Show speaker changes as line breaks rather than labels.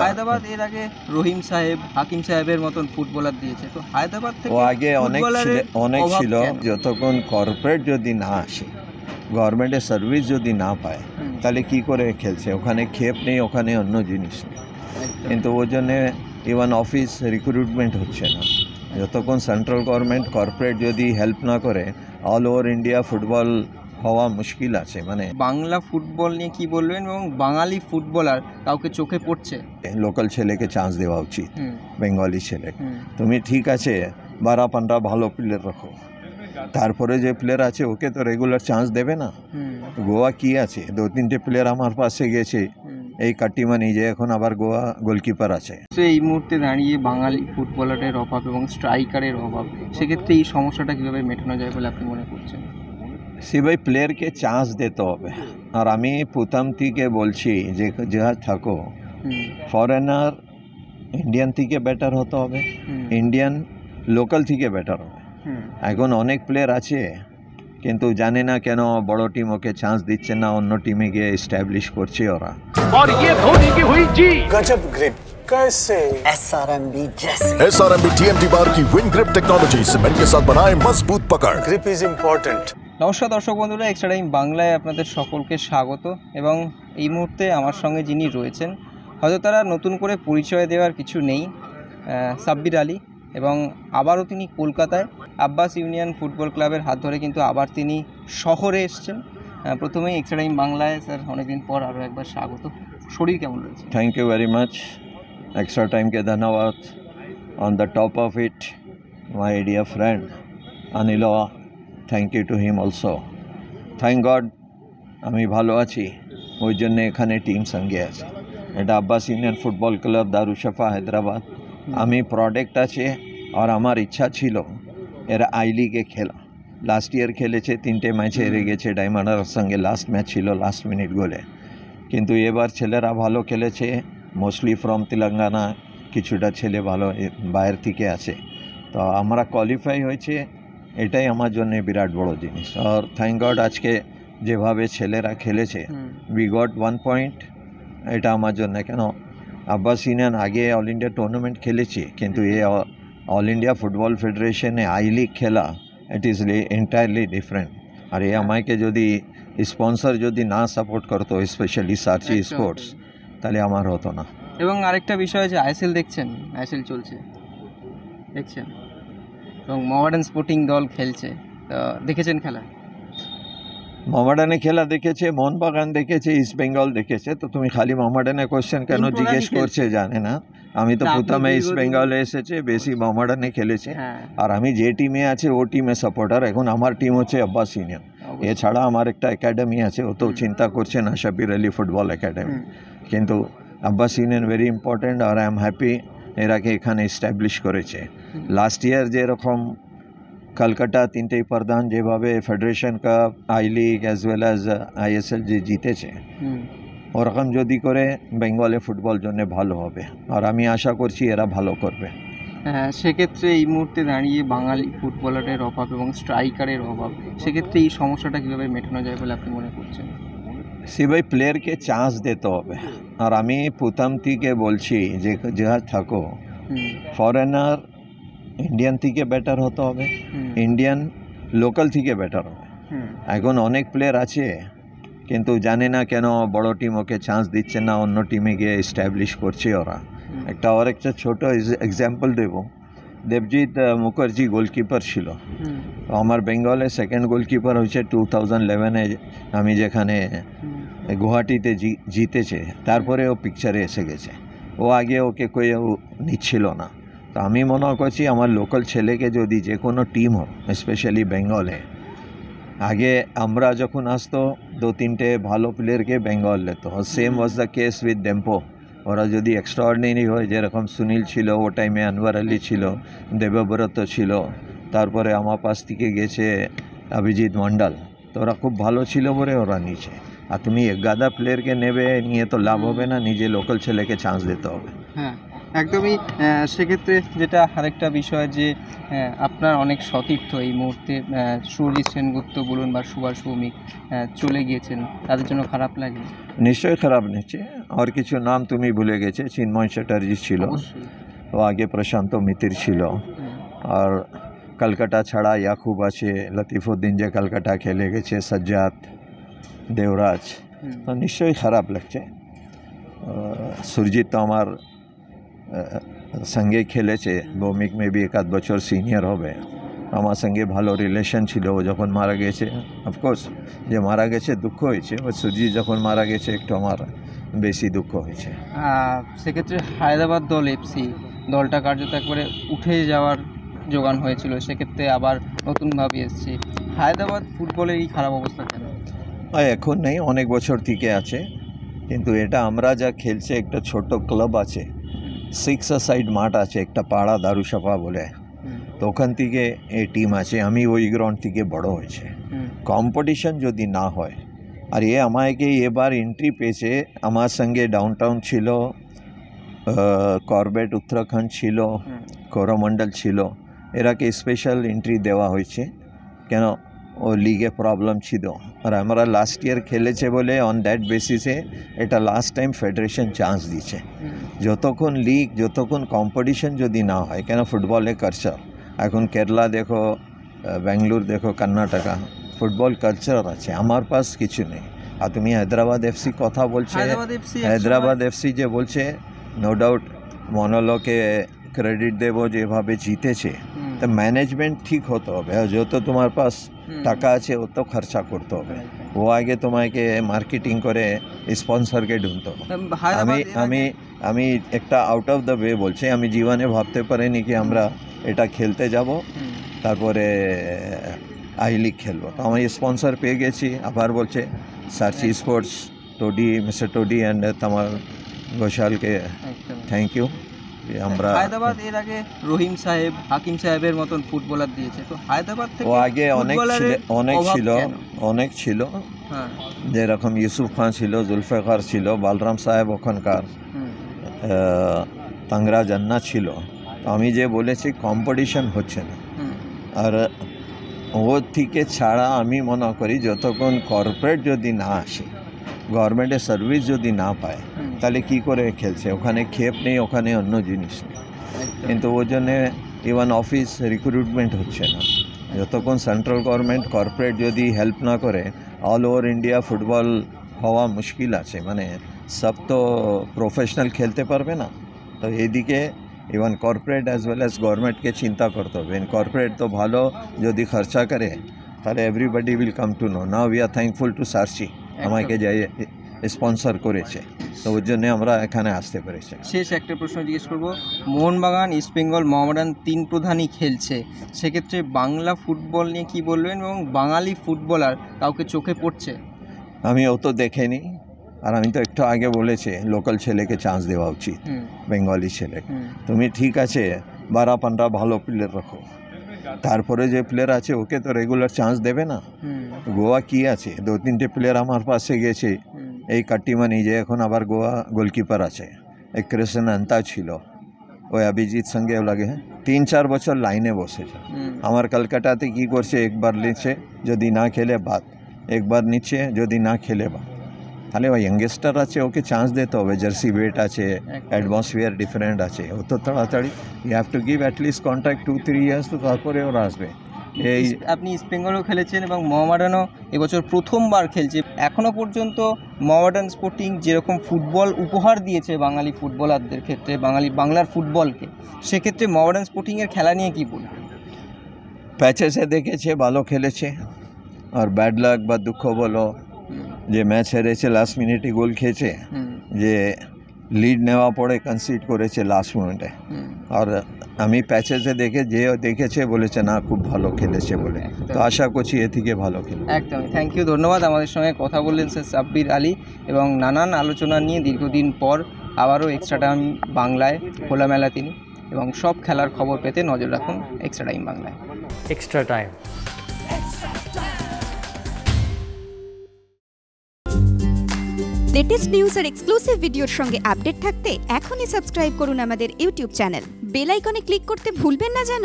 হায়দ্রাবাদ এর আগে রহিম সাহেব, হাকিম সাহেবের মতন ফুটবলার দিয়েছে, তো হায়দ্রাবাদ থেকে
ও আগে অনেক ছিল। যতক্ষণ কর্পোরেট যদি না আসে, গভর্নমেন্টের সার্ভিস যদি না পায়, তাহলে কি করে খেলছে? ওখানে খেপ নেই, ওখানে অন্য জিনিস নেই। কিন্তু ওই জন্যে ইভেন অফিস রিক্রুটমেন্ট হচ্ছে না। যতক্ষণ সেন্ট্রাল গভর্নমেন্ট কর্পোরেট যদি হেল্প না করে, অল ওভার ইন্ডিয়া ফুটবল হওয়া মুশকিল আছে। মানে
বাংলা ফুটবল নিয়ে কি বলবেন, এবং বাঙালি ফুটবলার কাউকে চোখে পড়ছে?
লোকাল ছেলেকে চান্স দেওয়া উচিত, বেঙ্গলি ছেলে। তুমি ঠিক আছে 12-15 ভালো প্লেয়ার রাখো, তারপরে যে প্লেয়ার আছে ওকে তো রেগুলার চান্স দেবে না। গোয়া কি আছে, 2-3টে প্লেয়ার আমার পাশে গেছে, এই কাটিমানি যে এখন আবার গোয়া গোলকিপার আছে।
এই মুহূর্তে দাঁড়িয়ে বাঙালি ফুটবলারের অভাব এবং স্ট্রাইকারের অভাব, সেক্ষেত্রে এই সমস্যাটা কীভাবে মেটানো যায় বলে আপনি মনে করছেন?
ভাই প্লেয়ারকে চান্স দিতে হবে। আর আমি প্রথম থেকে বলছি যে যা থাকো, ফরেনার ইন্ডিয়ান থেকে বেটার হতে হবে, ইন্ডিয়ান লোকাল থেকে বেটার হবে। এখন অনেক প্লেয়ার আছে কিন্তু জানে না কেন বড় টিম ওকে চান্স দিচ্ছে না, অন্য টিমে গিয়ে এস্টাবলিশ করছে ওরা।
और ये धोनी की हुई जी गजब ग्रिप कैसे SRMB TMT बार की विन ग्रिप टेक्नोलॉजी सीमेंट के साथ बनाए मजबूत पकड़। Grip is important.
নমস্কার দর্শক বন্ধুরা, এক্সট্রা টাইম বাংলায় আপনাদের সকলকে স্বাগত। এবং এই মুহূর্তে আমার সঙ্গে যিনি রয়েছেন, হয়তো তারা নতুন করে পরিচয় দেওয়ার কিছু নেই, সাব্বির আলী। এবং আবারও তিনি কলকাতায় আব্বাস ইউনিয়ন ফুটবল ক্লাবের হাত ধরে কিন্তু আবার তিনি শহরে এসছেন। প্রথমেই এক্সট্রা টাইম বাংলায় স্যার অনেকদিন পর আরও একবার স্বাগত। শরীর কেমন রয়েছে?
Thank you very much. Extra টাইমকে ধন্যবাদ। On the top of it my dear friend Anil, thank you to him also. Thank God আমি ভালো আছি, ওই জন্য এখানে টিম সঙ্গে আছে। এটা Abbas union football club Darushifa Hyderabad. আমি প্রোডাক্ট আছে আর আমার ইচ্ছা ছিল এরা আই লিগে খেলা। লাস্ট ইয়ার খেলেছে, 3টে ম্যাচে হেরে গেছে ডায়মন্ডের সঙ্গে, লাস্ট ম্যাচ ছিল লাস্ট মিনিট গোলে। কিন্তু এবার ছেলেরা ভালো খেলেছে, মোস্টলি ফ্রম তেলেঙ্গানা, কিছুটা ছেলে ভালো বাইরে থেকে আছে। তো আমরা কোয়ালিফাই হয়েছে, এটাই আমার জন্য বিরাট বড় জিনিস। আর থ্যাংক গড আজকে যেভাবে ছেলেরা খেলেছে, উই গট 1 পয়েন্ট। এটা আমার জন্য, কেন আব্বাস ইউনিয়ন আগে অল ইন্ডিয়া টুর্নামেন্ট খেলেছে, কিন্তু এ অল ইন্ডিয়া ফুটবল ফেডারেশনে আই লিগ খেলা, ইট ইজ এন্টায়ারলি ডিফারেন্ট। আর এ আমাকে যদি স্পন্সর যদি না সাপোর্ট করতো, স্পেশালি সার্চি স্পোর্টস, তাহলে আমার হতো না।
এবং আরেকটা বিষয় যে আইএসএল দেখছেন, আইএসএল চলছে দেখছেন, এবং মোহামেডান স্পোর্টিং দল খেলছে, তো দেখেছেন খেলা?
মোহামেডানে খেলা দেখেছে, মোহনবাগান দেখেছে, ইস্ট বেঙ্গল দেখেছে। তো তুমি খালি মোহামেডানে কোয়েশ্চেন কেন জিজ্ঞেস করছে জানে না। আমি তো প্রথমে ইস্ট বেঙ্গলে এসেছে, বেশি মোহামেডানে খেলেছে। আর আমি যে টিমে আছে ও টিমে সাপোর্টার। এখন আমার টিম হচ্ছে আব্বাস ইউনিয়ন। এছাড়া আমার একটা একাডেমি আছে, ও তো চিন্তা করছে না, সাব্বির আলী ফুটবল একাডেমি। কিন্তু আব্বাস ইউনিয়ন ভেরি ইম্পর্ট্যান্ট, আর আই এম হ্যাপি এরাকে এখানে এস্টাবলিশ করেছে। লাস্ট ইয়ার যেরকম কলকাতা 3টেই প্রধান যেভাবে federation cup, I league as well as ISL যে জিতেছে, ওরকম যদি করে বেঙ্গলে ফুটবল জন্য ভালো হবে। আর আমি আশা করছি এরা ভালো করবে।
সেক্ষেত্রে এই মুহূর্তে দাঁড়িয়ে বাঙালি ফুটবলারের অভাব এবং স্ট্রাইকারের অভাব, সেক্ষেত্রে এই সমস্যাটা কীভাবে মেটানো যায় বলে আপনি মনে করছেন?
ভাই প্লেয়ারকে চান্স দিতে হবে। আর আমি প্রথম থেকে বলছি যে যা থাকো, ফরেনার ইন্ডিয়ান থেকে বেটার হতে হবে, ইন্ডিয়ান লোকাল থেকে বেটার হবে। এখন অনেক প্লেয়ার আছে কিন্তু জানে না কেন বড় টিম ওকে চান্স দিচ্ছে না, অন্য টিমে গিয়ে এস্টাবলিশ করছে ওরা। একটা ছোট এক্সাম্পল দেব, দেবজিৎ মুখার্জি গোলকিপার ছিল, আমার বেঙ্গলে সেকেন্ড গোলকিপার হয়েছে 2011-এ, আমি যেখানে গুয়াহাটিতে জিতেছে। তারপরে ও পিকচারে এসে গেছে, ও আগে ওকে কেউ নিচ্ছিল না। তো আমি মনে করছি আমার লোকাল ছেলেকে যদি যে কোনো টিম হোক, স্পেশালি বেঙ্গলে, আগে আমরা যখন আসতো 2-3টে ভালো প্লেয়ারকে বেঙ্গল নিত। Same was the case with Dempo. ওরা যদি এক্সট্রাঅর্ডিনারি হয়, যেরকম সুনীল ছিল ও টাইমে, আনোয়ার আলী ছিল, দেবব্রত ছিল, তারপরে আমার পাশ থেকে গেছে অভিজিৎ মণ্ডল, তো ওরা খুব ভালো ছিল বলে ওরা নিচে। আর তুমি গাদা প্লেয়ারকে নেবে নিয়ে তো লাভ হবে না, নিজে লোকাল ছেলেকে চান্স দিতে হবে।
হ্যাঁ, একদমই। সেক্ষেত্রে যেটা আরেকটা বিষয় যে আপনার অনেক সতীর্থ এই মুহূর্তে সুরজিৎ সেনগুপ্ত বলুন বা সুভাষ ভৌমিক চলে গিয়েছেন, তাদের জন্য খারাপ লাগে?
নিশ্চয়ই খারাপ নিচ্ছে। আর কিছু নাম তুমি ভুলে গেছে, চিন্ময় চ্যাটার্জি ছিল, ও আগে প্রশান্ত মিত্র ছিল, আর কলকাতা ছাড়া ইয়াকুব আছে, লতিফুদ্দিন যে কলকাতা খেলে গেছে, সজ্জাদ, দেবরাজ, তো নিশ্চয়ই খারাপ লাগছে। সুরজিৎ তো আমার সঙ্গে খেলেছে, ভৌমিক মেবি এক আধ বছর সিনিয়র হবে, আমার সঙ্গে ভালো রিলেশন ছিল। ও যখন মারা গেছে, অফকোর্স যে মারা গেছে দুঃখ হয়েছে, ও সুরজিৎ যখন মারা গেছে একটু আমার বেশি দুঃখ হয়েছে।
সেক্ষেত্রে হায়দ্রাবাদ দল এফসি দলটা কার্যত একবারে উঠে যাওয়ার যোগান হয়েছিল, সেক্ষেত্রে আবার নতুনভাবে এসছে। হায়দ্রাবাদ ফুটবলের এই খারাপ অবস্থা কেন?
এখন নেই, অনেক বছর থেকে আছে, কিন্তু এটা আমরা যা খেলছে একটা ছোট ক্লাব আছে, 6 সাইড মাঠ আছে, একটা পাড়া দারুসাফা বলে, তো ওখান থেকে এই টিম আছে। আমি ওই গ্রাউন্ড থেকে বড় হয়েছে। কম্পিটিশন যদি না হয়, আর আমাকে এবার এন্ট্রি পেয়েছে, আমার সঙ্গে ডাউনটাউন ছিল, কর্বেট উত্তরাখণ্ড ছিল, করমণ্ডল ছিল, এরাকে স্পেশাল এন্ট্রি দেওয়া হয়েছে, কেন ও লিগে প্রবলেম ছিল। আর আমরা লাস্ট ইয়ার খেলেছে বলে অন দ্যাট বেসিসে এটা লাস্ট টাইম ফেডারেশন চান্স দিচ্ছে। যতক্ষণ লিগ, যতক্ষণ কম্পিটিশন যদি না হয়, কেন ফুটবলে কালচার, এখন কেরালা দেখো, বেঙ্গালুরু দেখো, কর্ণাটকা, ফুটবল কালচার আছে, আমার পাস কিছু নেই। আর তুমি হায়দ্রাবাদ এফসি কথা বলছে, হায়দ্রাবাদ এফসি যে বলছে, নো ডাউট মনোলকে ক্রেডিট দেবো যেভাবে জিতেছে, তো ম্যানেজমেন্ট ঠিক হতে হবে। যত তোমার পাস টাকা আছে অত খরচা করতে হবে, ও আগে তোমাকে মার্কেটিং করে স্পন্সরকে ঢুনতে হবে। আমি একটা আউট অফ দ্য ওয়ে বলছি, আমি জীবনে ভাবতে পারিনি কি আমরা এটা খেলতে যাব, তারপরে আই লিগ খেলবো। তো আমি স্পন্সর পেয়ে গেছি। আবার বলছে সার্চি sports, Todi, mister Todi and তামার ঘোষালকে থ্যাংক ইউ। আমরা
হায়দ্রাবাদ এর আগে রহিম সাহেব, হাকিম সাহেবের মতন ফুটবলার দিয়েছে, তো হায়দ্রাবাদ থেকে
ও আগে অনেক ছিল, যেরকম ইউসুফ খান ছিল, জুলফিকার ছিল, বালরাম সাহেব ওখানকার, তাংরা জান্না ছিল। তো আমি যে বলেছি কম্পিটিশন হচ্ছে না, আর ও থেকে ছাড়া আমি মনে করি যতক্ষণ কর্পোরেট যদি না আসে, গভর্নমেন্টের সার্ভিস যদি না পায়, তাহলে কী করে খেলছে? ওখানে খেপ নেই, ওখানে অন্য জিনিস নেই, কিন্তু ওই জন্যে ইভেন অফিস রিক্রুটমেন্ট হচ্ছে না। যতক্ষণ সেন্ট্রাল গভর্নমেন্ট কর্পোরেট যদি হেল্প না করে, অল ওভার ইন্ডিয়া ফুটবল হওয়া মুশকিল আছে, মানে সব তো প্রফেশনাল খেলতে পারবে না। তো এইদিকে even corporate as well as গভর্নমেন্টকে চিন্তা করতে হবে। কর্পোরেট তো ভালো যদি খরচা করে, তাহলে everybody will come to know. Now we are thankful to সার্চি, আমাকে যাই স্পন্সর করেছে, তো ওর জন্য আমরা এখানে আসতে পেরেছি।
শেষ একটা প্রশ্ন জিজ্ঞেস করবো, মোহনবাগান, ইস্টবেঙ্গল, মোহামেডান 3 প্রধানই খেলছে, সেক্ষেত্রে বাংলা ফুটবল নিয়ে কি বলবেন, এবং বাঙালি ফুটবলার কাউকে চোখে পড়ছে?
আমি অত দেখেনি, আর আমি তো একটু আগে বলেছি লোকাল ছেলেকে চান্স দেওয়া উচিত, বেঙ্গলি ছেলে। তুমি ঠিক আছে 12-15 ভালো প্লেয়ার রাখো, তারপরে যে প্লেয়ার আছে ওকে তো রেগুলার চান্স দেবে না। গোয়া কি আছে, 2-3টে প্লেয়ার আমার পাশে গেছে, এই কাট্টিমানি যে এখন আবার গোয়া গোলকিপার আছে, এক কৃষ্ণ আন্তা ছিল, ওই অভিজিৎ সঙ্গে লাগে 3-4 বছর লাইনে বসেছে। আমার কলকাতাতে কী করছে, একবার নিচ্ছে যদি না খেলে বাদ, একবার নিচ্ছে যদি না খেলে বাদ। তাহলে ওই ইয়াংস্টার আছে, ওকে চান্স দিতে হবে, জার্সি ওয়েট আছে, অ্যাটমসফিয়ার ডিফারেন্ট আছে, ও তো তাড়াতাড়ি you have to give at least contract 2-3 years, তো তারপরে ওরা আসবে। এই
আপনি ইস্টবেঙ্গলও খেলেছেন এবং মোহামেডানও এবছর প্রথমবার খেলছে। এখনও পর্যন্ত মোহামেডান স্পোর্টিং যেরকম ফুটবল উপহার দিয়েছে বাঙালি ফুটবলারদের ক্ষেত্রে, বাংলার ফুটবলকে, সেক্ষেত্রে মোহামেডান স্পোর্টিংয়ের খেলা নিয়ে কী বলবেন?
প্যাচেসে দেখেছে ভালো খেলেছে, আর ব্যাড লাক বা দুঃখ বলো যে ম্যাচ হেরেছে, লাস্ট মিনিটে গোল খেয়েছে, যে লিড নেওয়া পড়ে কনসিড করেছে লাস্ট মোমেন্টে। আর আমি প্যাচেসে দেখেছে বলেছে না খুব ভালো খেলেছে বলে, তো আশা করছি এ থেকে ভালো খেলবে।
একদমই, থ্যাংক ইউ, ধন্যবাদ। আমাদের সঙ্গে কথা বললেন স্যার সাব্বির আলী, এবং নানান আলোচনা নিয়ে দীর্ঘদিন পর আবারও এক্সট্রা টাইম বাংলায় খোলামেলা তিনি, এবং সব খেলার খবর পেতে নজর রাখুন এক্সট্রা টাইম বাংলায়।
Extra time.
লেটেস্ট নিউজ আর এক্সক্লুসিভ ভিডিওর সঙ্গে আপডেট থাকতে এখনই সাবস্ক্রাইব করুন আমাদের ইউটিউব চ্যানেল। বেল আইকনে ক্লিক করতে ভুলবেন না যেন।